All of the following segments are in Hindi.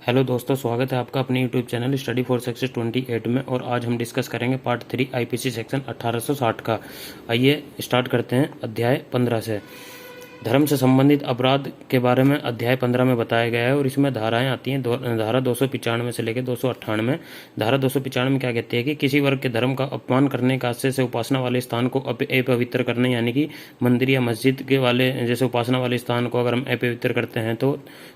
हेलो दोस्तों, स्वागत है आपका अपने YouTube channel study for success 28 में। और आज हम डिस्कस करेंगे पार्ट 3 आईपीसी सेक्शन 1860 का। आइए स्टार्ट करते हैं अध्याय 15 से। धर्म से संबंधित अपराध के बारे में अध्याय 15 में बताया गया है और इसमें धाराएं आती हैं धारा 295 से लेकर 298। धारा 295 में क्या कहती है कि किसी वर्ग के धर्म का अपमान करने का आशय से उपासना वाले स्थान को अपवित्र करने, यानी कि मंदिर या मस्जिद के वाले जैसे उपासना वाले स्थान को अगर हम अपवित्र करते हैं तो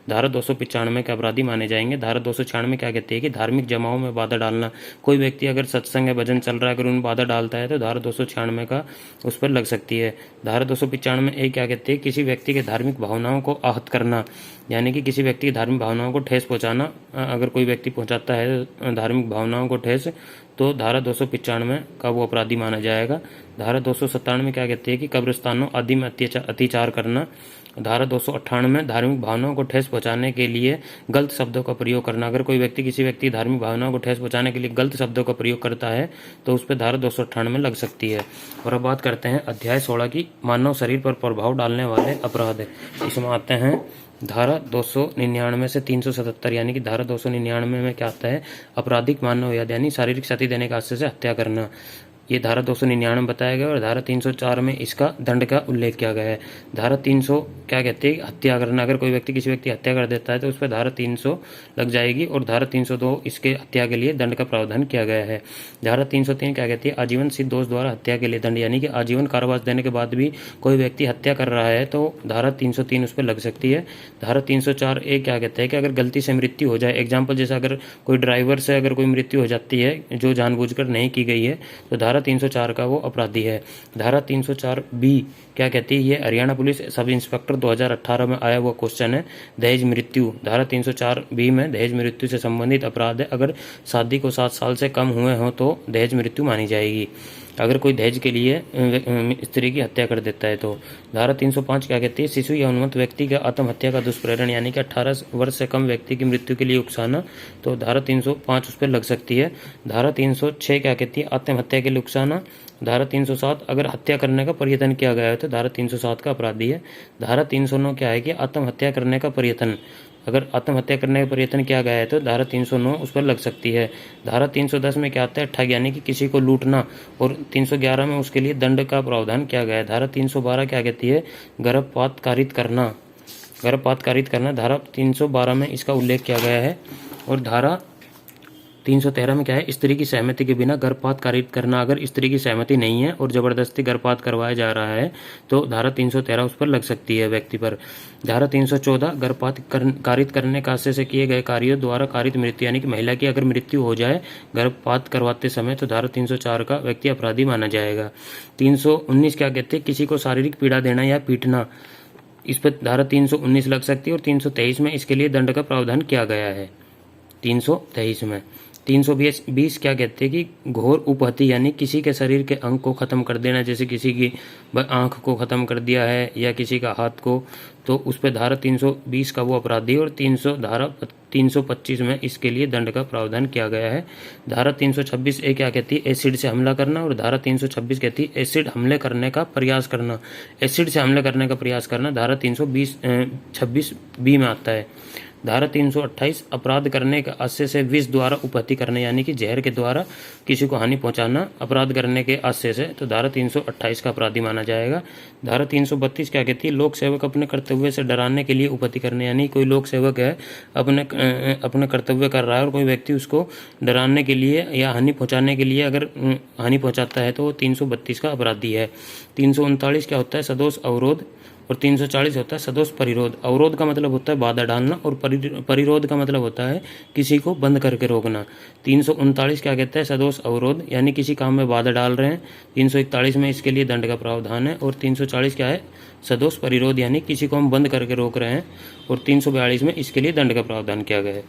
धारा 295 के अपराधी माने जाएंगे। धारा 296 क्या कहती है कि धार्मिक जमाओं में बाधा डालना, कोई व्यक्ति अगर सत्संग या भजन चल रहा है अगर उन बाधा डालता है तो धारा 296 का उस पर लग सकती है। धारा 295 क्या कहती है, किसी व्यक्ति के धार्मिक भावनाओं को आहत करना, यानी कि किसी व्यक्ति की धार्मिक भावनाओं को ठेस पहुंचाना। अगर कोई व्यक्ति पहुंचाता है धार्मिक भावनाओं को ठेस तो धारा 295 का वो अपराधी माना जाएगा। धारा 297 क्या कहती है कि कब्रिस्तानों आदि में अत्याचार करना। धारा 298 धार्मिक भावनाओं को ठेस पहुंचाने के लिए गलत शब्दों का प्रयोग करना। अगर कोई व्यक्ति किसी व्यक्ति धार्मिक भावनाओं को ठेस पहुंचाने के लिए गलत शब्दों का प्रयोग करता है तो उस पर धारा 298 लग सकती है। और अब बात करते हैं अध्याय 16 की, मानव शरीर पर प्रभाव डालने वाले अपराध। इसमें आते हैं धारा 299 से 377, यानी कि धारा 299 में क्या आता है, आपराधिक मानव यानी शारीरिक क्षति देने का आशय से हत्या करना। ये धारा 299 बताया गया और धारा 304 में इसका दंड का उल्लेख किया गया है। धारा 300 क्या कहती है, हत्या करना। अगर कोई व्यक्ति किसी व्यक्ति हत्या कर देता है तो उस पर धारा 300 लग जाएगी और धारा 302 इसके हत्या के लिए दंड का प्रावधान किया गया है। धारा 303 क्या कहती है, आजीवन सिद्ध दोष द्वारा हत्या के लिए दंड, यानी कि आजीवन कारावास देने के बाद भी कोई व्यक्ति हत्या कर रहा है तो धारा 303 उस पर लग सकती है। धारा 304 क्या कहता है कि अगर गलती से मृत्यु हो जाए, एग्जाम्पल जैसे अगर कोई ड्राइवर से अगर कोई मृत्यु हो जाती है जो जानबूझकर नहीं की गई है तो धारा 304 का वो अपराधी है। धारा 304 बी क्या कहती है, ये हरियाणा पुलिस सब इंस्पेक्टर 2018 में आया हुआ क्वेश्चन है। दहेज मृत्यु, धारा 304 बी में दहेज मृत्यु से संबंधित अपराध है। अगर शादी को 7 साल से कम हुए हो तो दहेज मृत्यु मानी जाएगी। अगर कोई दहेज के लिए स्त्री की हत्या कर देता है तो। धारा 305 क्या कहती है, शिशु या उन्मत्त व्यक्ति का आत्महत्या का दुष्प्रेरण, यानी कि 18 वर्ष से कम व्यक्ति की मृत्यु के लिए उकसाना, तो धारा 305 उस पर लग सकती है। धारा 306 क्या कहती है, आत्महत्या के लिए उकसाना। धारा 307 अगर हत्या करने का प्रयत्न किया गया है तो धारा 307 का अपराधी है। धारा 309 क्या है कि आत्महत्या करने का प्रयत्न, अगर आत्महत्या करने का प्रयत्न किया गया है तो धारा 309 उस पर लग सकती है। धारा 310 में क्या आता है, ठग, यानी कि किसी को लूटना। और 311 में उसके लिए दंड का प्रावधान किया गया है। धारा 312 क्या कहती है, गर्भपात कारित करना। गर्भपात कारित करना धारा 312 में इसका उल्लेख किया गया है। और धारा 313 में क्या है, स्त्री की सहमति के बिना गर्भपात कारित करना। अगर स्त्री की सहमति नहीं है और जबरदस्ती गर्भपात करवाया जा रहा है तो धारा 313 उस पर लग सकती है व्यक्ति पर। धारा 314 गर्भपात कारित करने का आशय से किए गए कार्यों द्वारा कारित मृत्यु, यानी कि महिला की अगर मृत्यु हो जाए गर्भपात करवाते समय तो धारा 304 का व्यक्ति अपराधी माना जाएगा। 319 क्या कहते हैं, किसी को शारीरिक पीड़ा देना या पीटना, इस पर धारा 319 लग सकती है। और 323 में इसके लिए दंड का प्रावधान किया गया है। 323 में 320 क्या कहते हैं कि घोर उपहति, यानी किसी के शरीर के अंग को खत्म कर देना, जैसे किसी की आंख को खत्म कर दिया है या किसी का हाथ को, तो उस पर धारा 320 का वो अपराधी। और धारा 325 में इसके लिए दंड का प्रावधान किया गया है। धारा 326 क्या कहती है, एसिड से हमला करना। और धारा 326 कहती है एसिड हमले करने का प्रयास करना। एसिड से हमले करने का प्रयास करना धारा 326 बी में आता है। धारा 328 अपराध करने का आशय से विष द्वारा उपहति करना, यानी कि जहर के द्वारा किसी को हानि पहुंचाना अपराध करने के आशय से, तो धारा 328 का अपराधी माना जाएगा। धारा 332 क्या कहती है, लोक सेवक अपने कर्तव्य से डराने के लिए उपहति करने, यानी कोई लोक सेवक है अपने कर्तव्य कर रहा है और कोई व्यक्ति उसको डराने के लिए या हानि पहुंचाने के लिए अगर हानि पहुंचाता है तो वो 332 का अपराधी है। 339 क्या होता है, सदोष अवरोध। और 340 होता है सदोष परिरोध। अवरोध का मतलब होता है बाधा डालना और परिरोध का मतलब होता है किसी को बंद करके रोकना। 339 क्या कहता है, सदोष अवरोध, यानी किसी काम में बाधा डाल रहे हैं। 341 में इसके लिए दंड का प्रावधान है। और 340 क्या है, सदोष परिरोध, यानी किसी को हम बंद करके रोक रहे हैं। और 342 में इसके लिए दंड का प्रावधान किया गया है।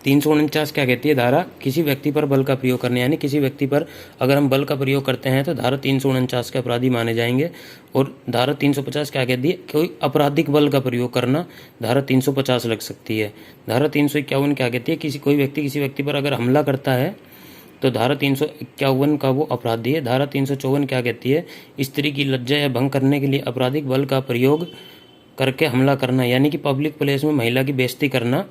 349 क्या कहती है, धारा किसी व्यक्ति पर बल का प्रयोग करने, यानी किसी व्यक्ति पर अगर हम बल का प्रयोग करते हैं तो धारा 349 के अपराधी माने जाएंगे। और धारा 350 क्या कहती है, कोई आपराधिक बल का प्रयोग करना, धारा 350 लग सकती है। धारा 351 क्या कहती है, कोई व्यक्ति किसी व्यक्ति पर अगर हमला करता है तो धारा 351 का वो अपराधी है। धारा 354 क्या कहती है, स्त्री की लज्जा या भंग करने के लिए आपराधिक बल का प्रयोग करके हमला करना, यानी कि पब्लिक प्लेस में महिला की बेइज्जती करना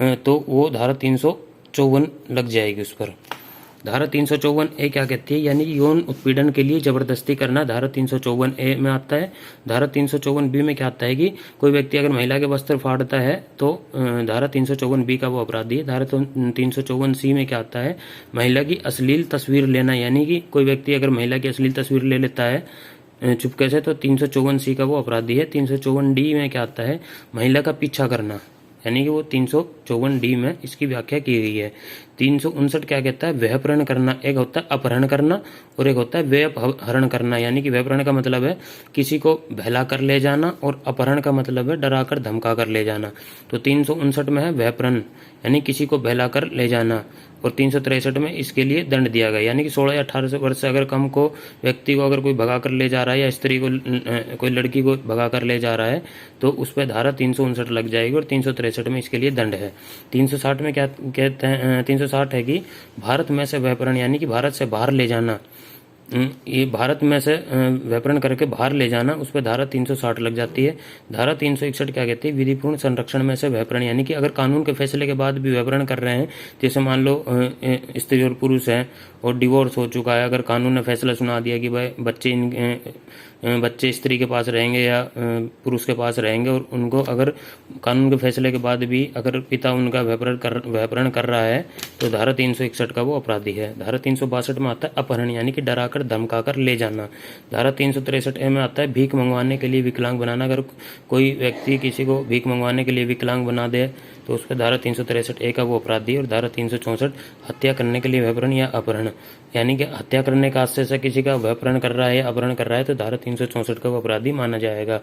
तो वो धारा 354 लग जाएगी उस पर। धारा 354A क्या कहती है, यानी यौन उत्पीड़न के लिए जबरदस्ती करना धारा 354A में आता है। धारा 354B में क्या आता है कि कोई व्यक्ति अगर महिला के वस्त्र फाड़ता है तो धारा 354B का वो अपराधी है। धारा 354C में क्या आता है, महिला की अश्लील तस्वीर लेना, यानी कि कोई व्यक्ति अगर महिला की अश्लील तस्वीर ले लेता है चुपके से तो 354C का वो अपराधी है। 354D में क्या आता है, महिला का पीछा करना, यानी कि वो 354D में इसकी व्याख्या की गई है। 359 क्या कहता है, व्यभिचारण करना। एक होता है अपहरण करना और एक होता है व्यपहरण करना, यानी कि व्यभिचारण का मतलब है किसी को बहला कर ले जाना और अपहरण का मतलब है डरा कर धमका कर ले जाना। तो 359 में है व्यभिचारण, यानी किसी को बहला कर ले जाना, और 363 में इसके लिए दंड दिया गया, यानी कि 16 या 18 वर्ष से अगर कम को व्यक्ति को अगर कोई भगा कर ले जा रहा है या स्त्री को कोई लड़की को भगा कर ले जा रहा है तो उस पर धारा 359 लग जाएगी और 363 में इसके लिए दंड है। 360 में क्या कहते हैं, 360 है कि भारत में से व्यभिचारण, यानी कि भारत से बाहर ले जाना, ये भारत में से व्यभिचारण करके बाहर ले जाना, उस पर धारा 360 लग जाती है। धारा 361 क्या कहती है, विधिपूर्ण संरक्षण में से व्यभिचारण, यानी कि अगर कानून के फैसले के बाद भी व्यभिचारण कर रहे हैं, जैसे मान लो स्त्री और पुरुष हैं और डिवोर्स हो चुका है, अगर कानून ने फैसला सुना दिया कि भाई बच्चे स्त्री के पास रहेंगे या पुरुष के पास रहेंगे और उनको अगर कानून के फैसले के बाद भी अगर पिता उनका व्यभिचारण कर रहा है तो धारा 361 का वो अपराधी है। धारा 362 में आता है अपहरण, यानी कि डराकर धमकाकर ले जाना। धारा 363A में आता है भीख मंगवाने के लिए विकलांग बनाना। अगर कोई व्यक्ति किसी को भीख मंगवाने के लिए विकलांग बना दे तो उस पर धारा 363A का वो अपराधी है। और धारा 364 हत्या करने के लिए व्यभिचारण या अपहरण, यानी कि हत्या करने का आशय से किसी का व्यभिचारण कर रहा है या अपहरण कर रहा है तो धारा 364 का वो अपराधी माना जाएगा।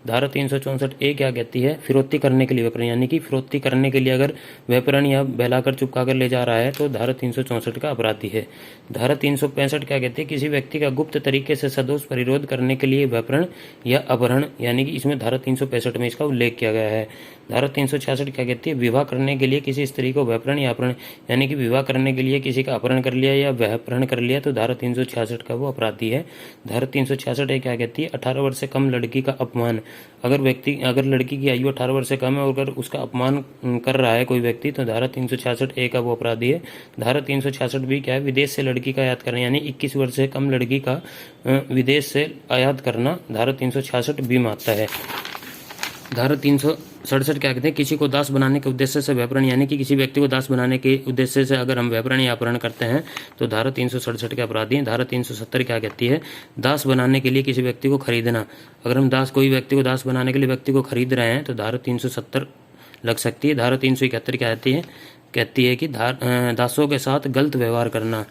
धारा 364A क्या कहती है, फिरौती करने के लिए व्यभिचारण, यानी कि फिरौती करने के लिए अगर व्यभिचारण या बहलाकर चुपका कर ले जा रहा है तो धारा 364 का अपराधी है। धारा 365 क्या कहती है, किसी व्यक्ति का गुप्त तरीके से सदोष परिरोध करने के लिए व्यभिचारण या अपहरण, यानी कि इसमें धारा 365 में इसका उल्लेख किया गया है। धारा 366 क्या कहती है, विवाह करने के लिए किसी स्त्री को व्यभिचारण या अपहरण, यानी कि विवाह करने के लिए किसी का अपहरण कर लिया या व्यभिचारण कर लिया तो धारा 366 का वो अपराधी है। धारा 366 क्या कहती है, 18 वर्ष से कम लड़की का अपमान, अगर लड़की की आयु 18 वर्ष से कम है और अगर उसका अपमान कर रहा है कोई व्यक्ति तो धारा 366A का वो अपराधी है। धारा 366 भी क्या है, विदेश से लड़की का आयात करना, यानी 21 वर्ष से कम लड़की का विदेश से आयात करना धारा 366B में आता है। धारा 367 क्या कहते हैं, किसी को दास बनाने के उद्देश्य से व्यभिचारण, यानी कि किसी व्यक्ति को दास बनाने के उद्देश्य से अगर हम व्यभिचारण या अपहरण करते हैं तो धारा 367 के अपराधी हैं। धारा 370 क्या कहती है, दास बनाने के लिए किसी व्यक्ति को खरीदना, अगर हम कोई व्यक्ति को दास बनाने के लिए व्यक्ति को खरीद रहे हैं तो धारा 370 लग सकती है। धारा 371 क्या कहती है कि दासों के साथ गलत व्यवहार करना,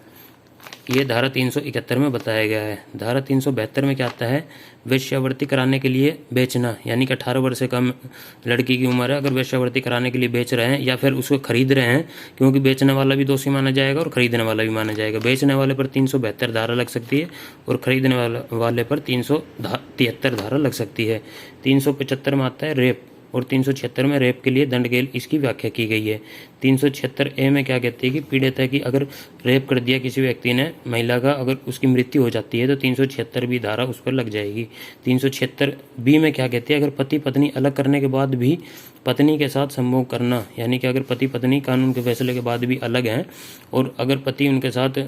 ये धारा 371 में बताया गया है। धारा 372 में क्या आता है, वेश्यावृत्ति कराने के लिए बेचना, यानी कि 18 वर्ष से कम लड़की की उम्र है, अगर वेश्यावृत्ति कराने के लिए बेच रहे हैं या फिर उसको खरीद रहे हैं, क्योंकि बेचने वाला भी दोषी माना जाएगा और खरीदने वाला भी माना जाएगा। बेचने वाले पर 372 धारा लग सकती है और खरीदने वाले पर 373 धारा लग सकती है। 375 में आता है रेप और 376 में रेप के लिए दंड के इसकी व्याख्या की गई है। 376A में क्या कहती है कि पीड़ित है कि अगर रेप कर दिया किसी व्यक्ति ने महिला का, अगर उसकी मृत्यु हो जाती है तो 376 भी धारा उस पर लग जाएगी। 376B में क्या कहती है, अगर पति पत्नी अलग करने के बाद भी पत्नी के साथ संभोग करना, यानी कि अगर पति पत्नी कानून के फैसले के बाद भी अलग हैं और अगर पति उनके साथ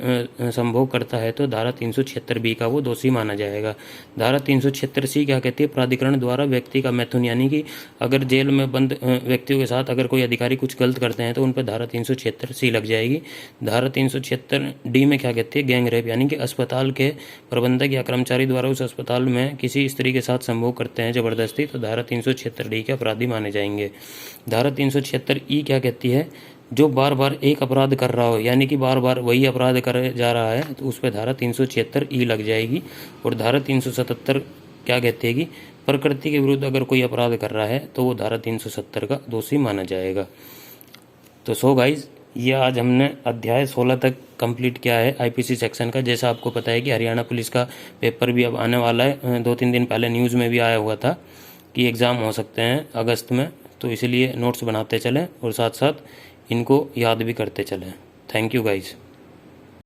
संभोग करता है तो धारा 376B का वो दोषी माना जाएगा। धारा 376C क्या कहती है, प्राधिकरण द्वारा व्यक्ति का मैथुन, यानी कि अगर जेल में बंद व्यक्तियों के साथ अगर कोई अधिकारी कुछ गलत करते हैं तो उन पर धारा 376C लग जाएगी। धारा 376D में क्या कहती है, गैंग रेप, यानी कि अस्पताल के प्रबंधक या कर्मचारी द्वारा उस अस्पताल में किसी स्त्री के साथ संभोग करते हैं जबरदस्ती तो धारा 376D के अपराधी माने जाएंगे। धारा 376E क्या कहती है, जो बार बार एक अपराध कर रहा हो, यानी कि बार बार वही अपराध कर जा रहा है तो उस पर धारा 376E लग जाएगी। और धारा 377 क्या कहती है कि प्रकृति के विरुद्ध अगर कोई अपराध कर रहा है तो वो धारा 370 का दोषी माना जाएगा। तो गाइज, ये आज हमने अध्याय 16 तक कंप्लीट किया है आईपीसी सेक्शन का। जैसा आपको पता है कि हरियाणा पुलिस का पेपर भी अब आने वाला है, 2-3 दिन पहले न्यूज़ में भी आया हुआ था कि एग्ज़ाम हो सकते हैं अगस्त में, तो इसलिए नोट्स बनाते चलें और साथ साथ इनको याद भी करते चलें। Thank you guys.